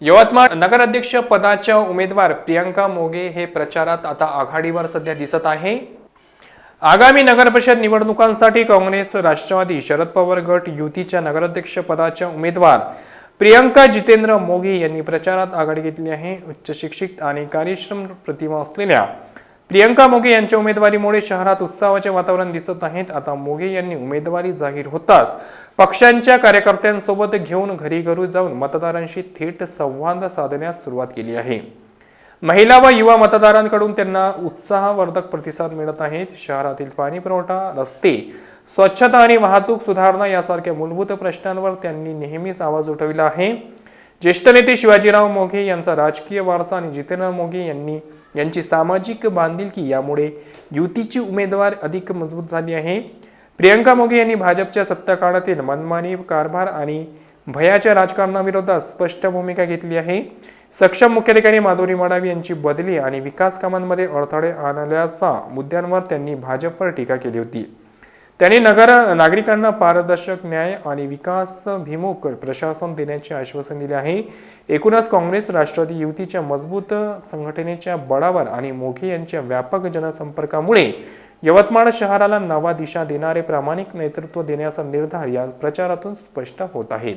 यवतमाळ नगराध्यक्ष पदाच्या उमेदवार प्रियंका मोघे हे प्रचारात आता आघाडीवर सध्या दिसत आहे। आगामी नगरपरिषद निवडणुकांसाठी काँग्रेस, राष्ट्रवादी, शरद पवार गट युतीच्या नगराध्यक्ष पदाच्या उमेदवार प्रियंका जितेंद्र मोघे यांनी प्रचारात आघाडी घेतली आहे। उच्च शिक्षित आणि कार्यक्षम प्रतिभा असलेल्या प्रियंका मोघे यांच्या उमेदवारीमुळे शहरात उत्साहाचे वातावरण दिसत आहे। आता मोघे यांनी उमेदवारी जाहीर होताच पक्षांच्या कार्यकर्त्यांसोबत घेऊन घरी-घरी जाऊन मतदारांशी थेट संवाद साधण्यास सुरुवात केली आहे। महिला व युवा मतदारांकडून त्यांना उत्साहवर्धक प्रतिसाद मिळत आहे। शहरातील पाणी पुरवठा, रस्ते, स्वच्छता आणि वाहतूक सुधारणा यासारख्या मूलभूत प्रश्नांवर त्यांनी नेहमीच आवाज उठविला आहे। ज्येष्ठ नेते शिवाजीराव मोघे यांचा राजकीय वारसा आणि जितेंद्र मोघे यांची सामाजिक बांधिलकी यामुळे युतीची उमेदवार अधिक मजबूत झाली आहे। प्रियंका मोघे यांनी भाजपच्या सत्ताकाळातील मनमानी कारभार आणि भयाच्या राजकारणाविरोधात स्पष्ट भूमिका घेतली आहे। सक्षम मुख्याधिकारी माधुरी मडावी यांची बदली आणि विकास कामांमध्ये अडथळे आणल्याच्या मुद्द्यांवर त्यांनी भाजपवर टीका केली होती। त्यांनी नागरिकांना पारदर्शक न्याय आणि विकासभिमुख प्रशासन देण्याचे आश्वासन दिले आहे। एकूणच काँग्रेस राष्ट्रवादी युतीच्या मजबूत संघटनेच्या बळावर आणि मोघे यांच्या व्यापक जनसंपर्कामुळे यवतमाळ शहराला नवा दिशा देणारे प्रामाणिक नेतृत्व देण्याचा निर्धार या प्रचारातून स्पष्ट होत आहे।